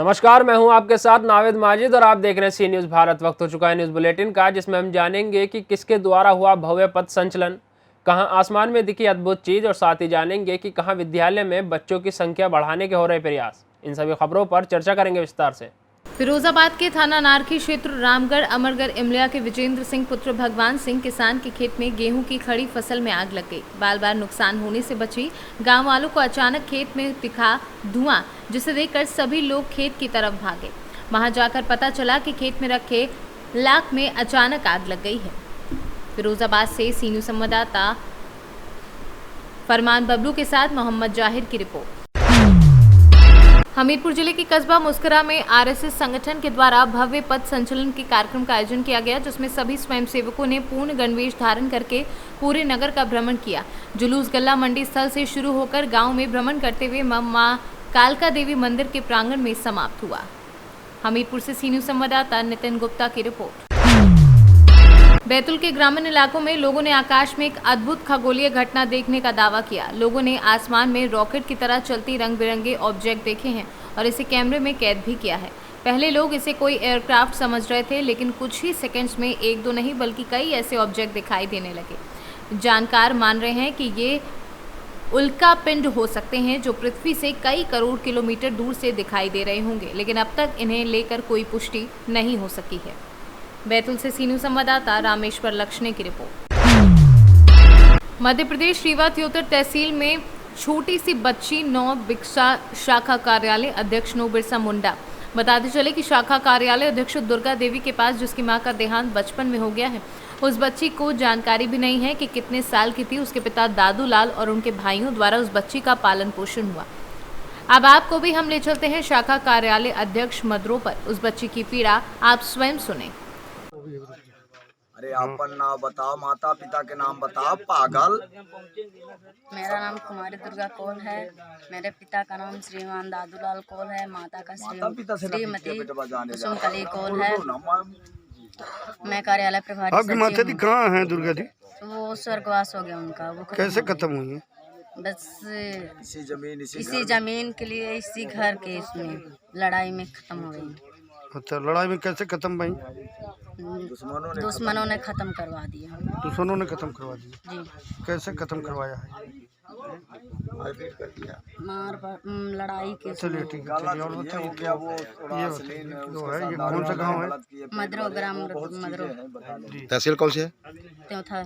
नमस्कार, मैं हूं आपके साथ नावेद माजिद और आप देख रहे हैं सी न्यूज़ भारत। वक्त हो चुका है न्यूज़ बुलेटिन का, जिसमें हम जानेंगे कि किसके द्वारा हुआ भव्य पथ संचलन, कहां आसमान में दिखी अद्भुत चीज़ और साथ ही जानेंगे कि कहां विद्यालय में बच्चों की संख्या बढ़ाने के हो रहे प्रयास। इन सभी खबरों पर चर्चा करेंगे विस्तार से। फिरोजाबाद के थाना नारखी क्षेत्र रामगढ़ अमरगढ़ इमलिया के विजेंद्र सिंह पुत्र भगवान सिंह किसान के खेत में गेहूं की खड़ी फसल में आग लग गई। बार बार नुकसान होने से बची गांव वालों को अचानक खेत में दिखा धुआं, जिसे देखकर सभी लोग खेत की तरफ भागे। वहां जाकर पता चला कि खेत में रखे लाख में अचानक आग लग गई है। फिरोजाबाद से सी न्यूज़ संवाददाता फरमान बबलू के साथ मोहम्मद जाहिर की रिपोर्ट। हमीरपुर जिले के कस्बा मुस्करा में आरएसएस संगठन के द्वारा भव्य पथ संचलन के कार्यक्रम का आयोजन किया गया, जिसमें सभी स्वयंसेवकों ने पूर्ण गणवेश धारण करके पूरे नगर का भ्रमण किया। जुलूस गल्ला मंडी स्थल से शुरू होकर गांव में भ्रमण करते हुए मां कालका देवी मंदिर के प्रांगण में समाप्त हुआ। हमीरपुर से सी न्यूज़ संवाददाता नितिन गुप्ता की रिपोर्ट। बैतूल के ग्रामीण इलाकों में लोगों ने आकाश में एक अद्भुत खगोलीय घटना देखने का दावा किया। लोगों ने आसमान में रॉकेट की तरह चलती रंग बिरंगे ऑब्जेक्ट देखे हैं और इसे कैमरे में कैद भी किया है। पहले लोग इसे कोई एयरक्राफ्ट समझ रहे थे, लेकिन कुछ ही सेकंड्स में एक दो नहीं बल्कि कई ऐसे ऑब्जेक्ट दिखाई देने लगे। जानकार मान रहे हैं कि ये उल्का पिंड हो सकते हैं, जो पृथ्वी से कई करोड़ किलोमीटर दूर से दिखाई दे रहे होंगे, लेकिन अब तक इन्हें लेकर कोई पुष्टि नहीं हो सकी है। बैतूल से सी न्यूज़ संवाददाता रामेश्वर लक्ष्णे की रिपोर्ट। मध्य प्रदेश रीवा त्योतर तहसील में छोटी सी बच्ची 9 भिक्षा शाखा कार्यालय अध्यक्ष नो बिरसा मुंडा। बताते चले कि शाखा कार्यालय अध्यक्ष दुर्गा देवी के पास, जिसकी मां का देहांत बचपन में हो गया है, उस बच्ची को जानकारी भी नहीं है कि कितने साल की थी। उसके पिता दादू लाल और उनके भाइयों द्वारा उस बच्ची का पालन पोषण हुआ। अब आपको भी हम ले चलते हैं शाखा कार्यालय अध्यक्ष मदरों पर। उस बच्ची की पीड़ा आप स्वयं सुने। अरे अपन नाम बताओ, माता पिता के नाम बताओ पागल। मेरा नाम कुमारी दुर्गा कौल है। मेरे पिता का नाम श्रीमान दादूलाल कौल है। माता का श्रीमती कुसुमकली कौल है। मैं कार्यालय प्रभारी। आपकी माता जी कहाँ हैं दुर्गा जी? वो स्वर्गवास हो गया उनका। वो कैसे खत्म हुई है? बस इसी जमीन के लिए, इसी घर के इसमें लड़ाई में खत्म हो गई। अच्छा, लड़ाई में कैसे खत्म भाई? दुश्मनों ने खत्म करवा दिया। दुश्मनों ने खत्म करवा दिया जी। कैसे खत्म करवाया है? मार लड़ाई के। चलिए ठीक है। और बताइए ये कौन सा गांव है? मदरो ग्राम मदरो। तहसील कौन सी है? त्योथा।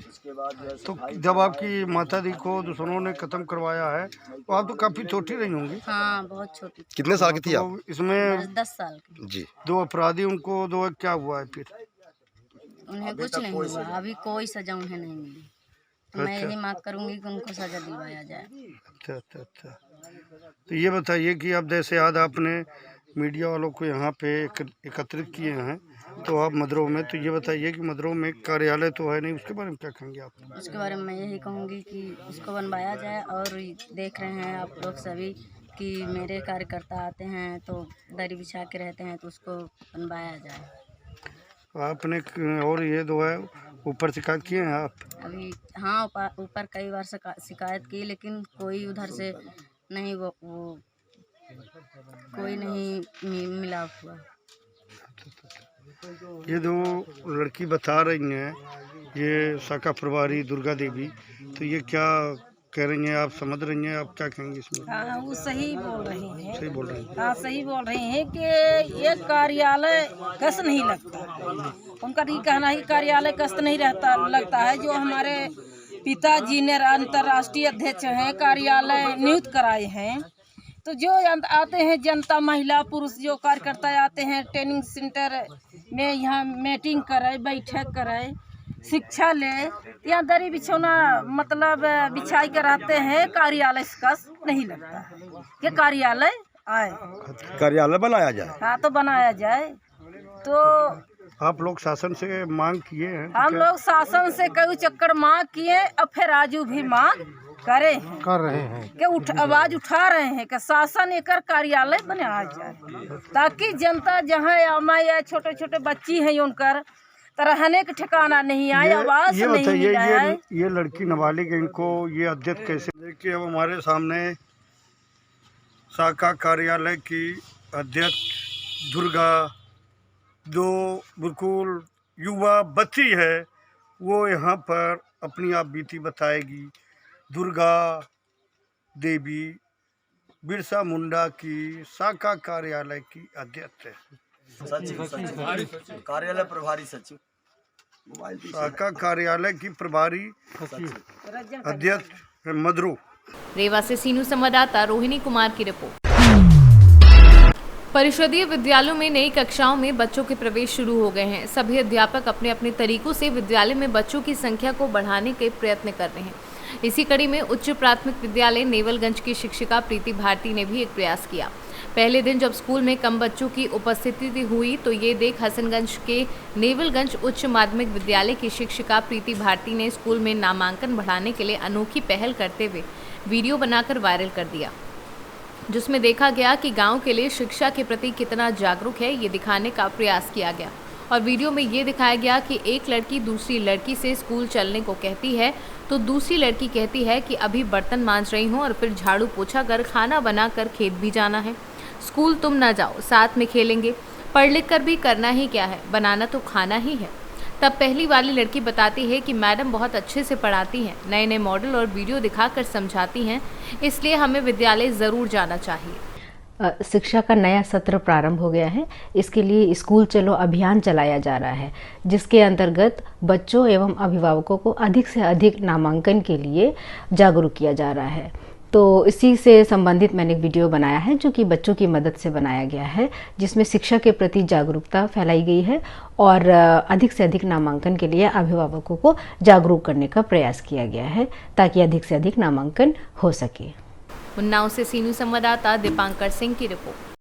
तो जब आपकी माता जी को दुश्मनों ने खत्म करवाया है तो आप तो काफी छोटी रही होंगी। हाँ, बहुत छोटी। कितने साल की थी आप? इसमें 10 साल की जी। दो अपराधी उनको दो क्या हुआ है फिर? उन्हें कुछ नहीं हुआ, अभी कोई सजा उन्हें नहीं मिली। तो मैं यही मांग करूंगी कि उनको सजा दिलवाया जाए। अच्छा। तो ये बताइए कि अब जैसे आज आपने मीडिया वालों को यहाँ पे एकत्रित किए हैं, तो आप मदरों में, तो ये बताइए कि मदरों में कार्यालय तो है नहीं, उसके बारे में क्या कहेंगे आप? उसके बारे में मैं यही कहूँगी कि उसको बनवाया जाए। और देख रहे हैं आप लोग सभी कि मेरे कार्यकर्ता आते हैं तो दरी बिछा के रहते हैं, तो उसको बनवाया जाए। आपने और ये दो है ऊपर शिकायत किए हैं आप? अभी हाँ, ऊपर कई बार शिकायत की, लेकिन कोई उधर से नहीं, वो कोई नहीं मिला हुआ। ये दो लड़की बता रही हैं, ये शाखा प्रभारी दुर्गा देवी, तो ये क्या कह रही हैं? आप समझ रही हैं, आप क्या कहेंगे इसमें? हाँ, वो सही बोल रही हैं। सही बोल रही हैं। हाँ, सही बोल रही हैं कि ये कार्यालय कष्ट नहीं लगता। उनका ये कहना है कार्यालय कष्ट नहीं लगता है। जो हमारे पिताजी ने अंतर्राष्ट्रीय अध्यक्ष हैं, कार्यालय नियुक्त कराए हैं, तो जो आते हैं जनता, महिला पुरुष जो कार्यकर्ता आते हैं, ट्रेनिंग सेंटर में यहाँ मीटिंग कराए, बैठक कराए, शिक्षा ले, यहाँ दरी बिछौना मतलब बिछाई कर आते हैं। कार्यालय का नहीं लगता है कि कार्यालय आए, कार्यालय बनाया जाए। हाँ, तो बनाया जाए। तो आप लोग शासन से मांग किए हैं? हम लोग शासन से कई चक्कर मांग किए, अब फिर राजू भी मांग कर रहे हैं कि आवाज उठा रहे हैं कि शासन एक कार्यालय बनाया जाए, ताकि जनता जहाँ या छोटे छोटे बच्ची हैं उनकर रहने का ठिकाना नहीं आए, आवाज नहीं मिला है। ये लड़की नाबालिग, इनको ये अध्यक्ष कैसे? देखिए, अब हमारे सामने शाखा कार्यालय की अध्यक्ष दुर्गा जो बिल्कुल युवा बच्ची है वो यहाँ पर अपनी आप बीती बताएगी। दुर्गा देवी बिरसा मुंडा की शाखा कार्यालय की अध्यक्ष है, सचिव कार्यालय प्रभारी सचिव, शाखा कार्यालय की प्रभारी अध्यक्ष है मधुरो। रेवा से सीनू संवाददाता रोहिणी कुमार की रिपोर्ट। परिषदीय विद्यालयों में नई कक्षाओं में बच्चों के प्रवेश शुरू हो गए हैं। सभी अध्यापक अपने अपने तरीकों से विद्यालय में बच्चों की संख्या को बढ़ाने के प्रयत्न कर रहे हैं। इसी कड़ी में उच्च प्राथमिक विद्यालय नेवलगंज की शिक्षिका प्रीति भारती ने भी एक प्रयास किया। पहले दिन जब स्कूल में कम बच्चों की उपस्थिति हुई तो ये देख हसनगंज के नेवलगंज उच्च माध्यमिक विद्यालय की शिक्षिका प्रीति भारती ने स्कूल में नामांकन बढ़ाने के लिए अनोखी पहल करते हुए वीडियो बनाकर वायरल कर दिया, जिसमें देखा गया कि गांव के लिए शिक्षा के प्रति कितना जागरूक है ये दिखाने का प्रयास किया गया। और वीडियो में ये दिखाया गया कि एक लड़की दूसरी लड़की से स्कूल चलने को कहती है तो दूसरी लड़की कहती है कि अभी बर्तन मांज रही हूँ और फिर झाड़ू पोछा कर खाना बना कर खेत भी जाना है। स्कूल तुम ना जाओ, साथ में खेलेंगे, पढ़ लिख कर भी करना ही क्या है, बनाना तो खाना ही है। तब पहली वाली लड़की बताती है कि मैडम बहुत अच्छे से पढ़ाती हैं, नए नए मॉडल और वीडियो दिखाकर समझाती हैं, इसलिए हमें विद्यालय ज़रूर जाना चाहिए। शिक्षा का नया सत्र प्रारंभ हो गया है। इसके लिए स्कूल चलो अभियान चलाया जा रहा है, जिसके अंतर्गत बच्चों एवं अभिभावकों को अधिक से अधिक नामांकन के लिए जागरूक किया जा रहा है। तो इसी से संबंधित मैंने एक वीडियो बनाया है जो कि बच्चों की मदद से बनाया गया है, जिसमें शिक्षा के प्रति जागरूकता फैलाई गई है और अधिक से अधिक नामांकन के लिए अभिभावकों को जागरूक करने का प्रयास किया गया है ताकि अधिक से अधिक नामांकन हो सके। उन्नाव से सीनू संवाददाता दीपांकर सिंह की रिपोर्ट।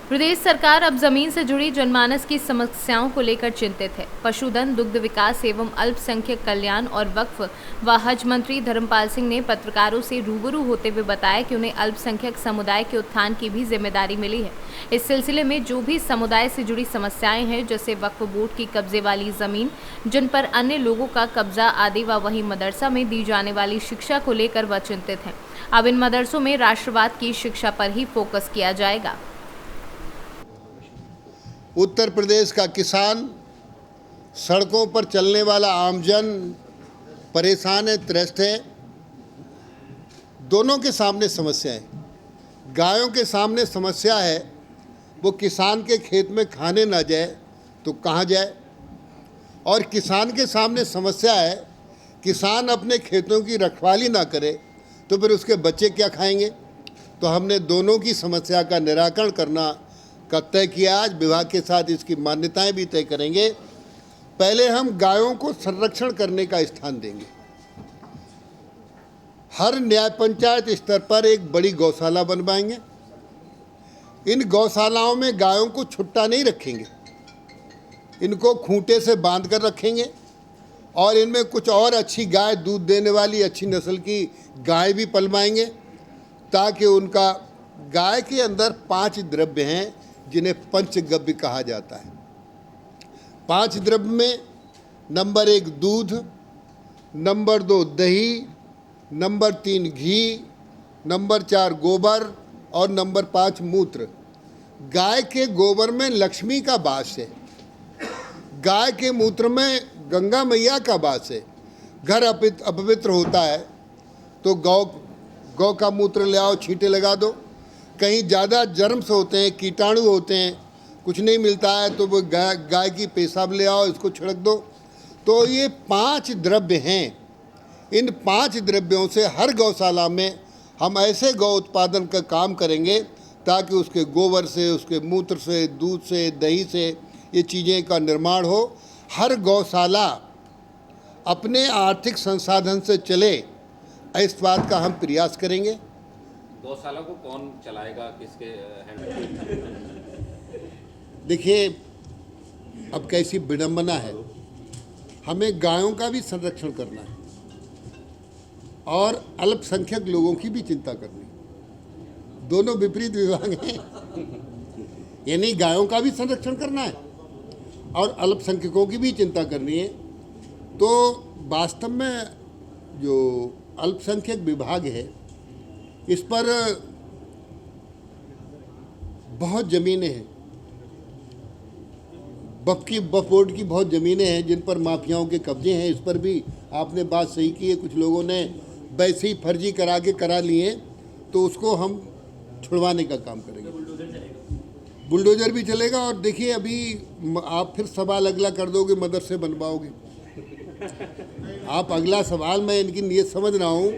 प्रदेश सरकार अब जमीन से जुड़ी जनमानस की समस्याओं को लेकर चिंतित है। पशुधन, दुग्ध विकास एवं अल्पसंख्यक कल्याण और वक्फ व हज मंत्री धर्मपाल सिंह ने पत्रकारों से रूबरू होते हुए बताया कि उन्हें अल्पसंख्यक समुदाय के उत्थान की भी जिम्मेदारी मिली है। इस सिलसिले में जो भी समुदाय से जुड़ी समस्याएं हैं, जैसे वक्फ बोर्ड की कब्जे वाली जमीन, जिन पर अन्य लोगों का कब्जा आदि व वहीं मदरसा में दी जाने वाली शिक्षा को लेकर वह चिंतित हैं। अब इन मदरसों में राष्ट्रवाद की शिक्षा पर ही फोकस किया जाएगा। उत्तर प्रदेश का किसान, सड़कों पर चलने वाला आमजन परेशान है, त्रस्त है। दोनों के सामने समस्या है। गायों के सामने समस्या है, वो किसान के खेत में खाने ना जाए तो कहाँ जाए, और किसान के सामने समस्या है, किसान अपने खेतों की रखवाली ना करे तो फिर उसके बच्चे क्या खाएंगे। तो हमने दोनों की समस्या का निराकरण करना का तय किया। आज विभाग के साथ इसकी मान्यताएं भी तय करेंगे। पहले हम गायों को संरक्षण करने का स्थान देंगे। हर न्याय पंचायत स्तर पर एक बड़ी गौशाला बनवाएंगे। इन गौशालाओं में गायों को छुट्टा नहीं रखेंगे, इनको खूंटे से बांध कर रखेंगे और इनमें कुछ और अच्छी गाय, दूध देने वाली अच्छी नस्ल की गाय भी पलवाएंगे, ताकि उनका गाय के अंदर 5 द्रव्य हैं जिन्हें पंचगव्य कहा जाता है। 5 द्रव्य में नंबर 1 दूध, नंबर 2 दही, नंबर 3 घी, नंबर 4 गोबर और नंबर 5 मूत्र। गाय के गोबर में लक्ष्मी का वास है, गाय के मूत्र में गंगा मैया का वास है। घर अपवित्र होता है तो गौ का मूत्र ले आओ, छींटे लगा दो। कहीं ज़्यादा जर्म्स होते हैं, कीटाणु होते हैं, कुछ नहीं मिलता है तो वो गाय की पेशाब ले आओ, इसको छिड़क दो। तो ये 5 द्रव्य हैं। इन 5 द्रव्यों से हर गौशाला में हम ऐसे गौ उत्पादन का काम करेंगे ताकि उसके गोबर से, उसके मूत्र से, दूध से, दही से ये चीज़ें का निर्माण हो। हर गौशाला अपने आर्थिक संसाधन से चले, इस बात का हम प्रयास करेंगे। गौशाला को कौन चलाएगा, किसके हैंडल? देखिए, अब कैसी विडंबना है, हमें गायों का भी संरक्षण करना है और अल्पसंख्यक लोगों की भी चिंता करनी है। दोनों विपरीत विभाग हैं। यानी गायों का भी संरक्षण करना है और अल्पसंख्यकों की भी चिंता करनी है। तो वास्तव में जो अल्पसंख्यक विभाग है, इस पर बहुत ज़मीनें हैं, वक्फ बोर्ड की बहुत ज़मीनें हैं जिन पर माफियाओं के कब्जे हैं। इस पर भी आपने बात सही की है, कुछ लोगों ने वैसे ही फर्जी करा लिए, तो उसको हम छुड़वाने का काम करेंगे। बुलडोजर भी चलेगा। और देखिए, अभी आप फिर सवाल अगला कर दोगे, मदरसे बनवाओगे। आप अगला सवाल, मैं इनकी नीयत समझ रहा हूँ,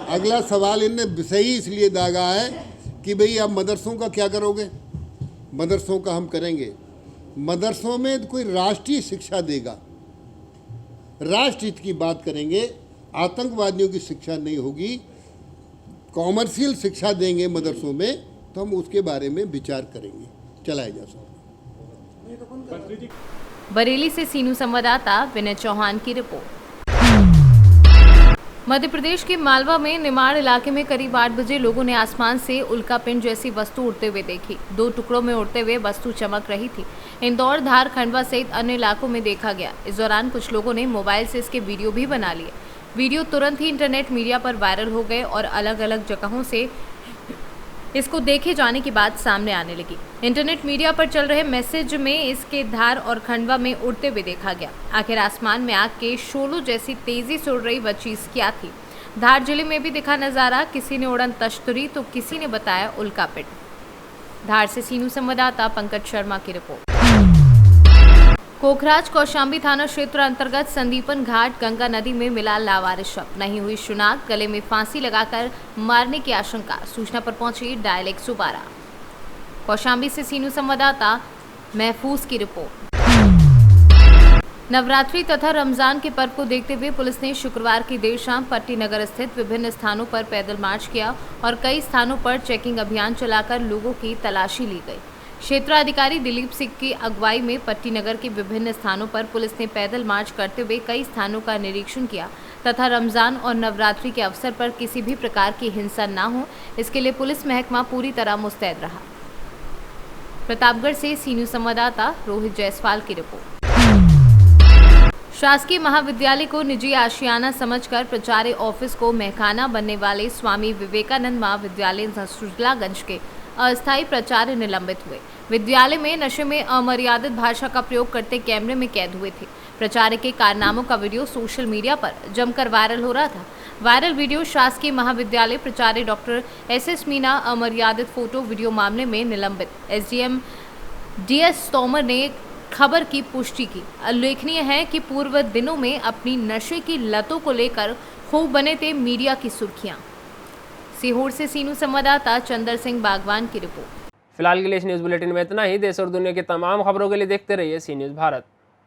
अगला सवाल इनने सही इसलिए दागा है कि भाई आप मदरसों का क्या करोगे। मदरसों का हम करेंगे। मदरसों में कोई राष्ट्रीय शिक्षा देगा, राष्ट्रहित की बात करेंगे, आतंकवादियों की शिक्षा नहीं होगी, कॉमर्शियल शिक्षा देंगे मदरसों में, तो हम उसके बारे में विचार करेंगे, चलाया जा सकता। बरेली से सीनू संवाददाता विनय चौहान की रिपोर्ट। मध्य प्रदेश के मालवा में निमाड़ इलाके में करीब 8 बजे लोगों ने आसमान से उल्कापिंड जैसी वस्तु उड़ते हुए देखी। 2 टुकड़ों में उड़ते हुए वस्तु चमक रही थी। इंदौर, धार, खंडवा सहित अन्य इलाकों में देखा गया। इस दौरान कुछ लोगों ने मोबाइल से इसके वीडियो भी बना लिए। वीडियो तुरंत ही इंटरनेट मीडिया पर वायरल हो गए और अलग अलग जगहों से इसको देखे जाने की बात सामने आने लगी। इंटरनेट मीडिया पर चल रहे मैसेज में इसके धार और खंडवा में उड़ते हुए देखा गया। आखिर आसमान में आग के शोलों जैसी तेजी से उड़ रही वह चीज क्या थी? धार जिले में भी दिखा नजारा। किसी ने उड़न तश्तरी तो किसी ने बताया उल्कापिंड। धार से सीनू संवाददाता पंकज शर्मा की रिपोर्ट। कोखराज कौशाम्बी थाना क्षेत्र अंतर्गत संदीपन घाट गंगा नदी में मिला लावारिस शव। नहीं हुई शुनाख्त, गले में फांसी लगाकर मारने की आशंका। सूचना पर पहुंची डायल 112। कौशाम्बी से सीनू संवाददाता महफूज की रिपोर्ट। नवरात्रि तथा रमजान के पर्व को देखते हुए पुलिस ने शुक्रवार की देर शाम पट्टी नगर स्थित विभिन्न स्थानों पर पैदल मार्च किया और कई स्थानों पर चेकिंग अभियान चलाकर लोगों की तलाशी ली गई। क्षेत्राधिकारी दिलीप सिंह की अगुवाई में पट्टी नगर के विभिन्न स्थानों पर पुलिस ने पैदल मार्च करते हुए कई स्थानों का निरीक्षण किया तथा रमजान और नवरात्रि के अवसर पर किसी भी प्रकार की हिंसा न हो, इसके लिए पुलिस महकमा पूरी तरह मुस्तैद रहा। प्रतापगढ़ से सीनियर संवाददाता रोहित जायसवाल की रिपोर्ट। शासकीय महाविद्यालय को निजी आशियाना समझकर प्राचार्य ऑफिस को महखाना बनने वाले स्वामी विवेकानंद महाविद्यालय सुजलागंज के अस्थायी प्राचार्य निलंबित हुए। विद्यालय में नशे में अमर्यादित भाषा का प्रयोग करते कैमरे में कैद हुए थे। प्राचार्य के कारनामों का वीडियो सोशल मीडिया पर जमकर वायरल हो रहा था। वायरल वीडियो शासकीय महाविद्यालय प्राचार्य डॉक्टर एस मीना अमर्यादित फोटो वीडियो मामले में निलंबित एसडीएम DS तोमर ने खबर की पुष्टि की। उल्लेखनीय है कि पूर्व दिनों में अपनी नशे की लतों को लेकर खूब बने थे मीडिया की सुर्खियां। सीहोर से सीनू संवाददाता चंदर सिंह बागवान की रिपोर्ट। फिलहाल के लिए इस न्यूज़ बुलेटिन में इतना ही। देश और दुनिया की तमाम खबरों के लिए देखते रहिए सी न्यूज़ भारत।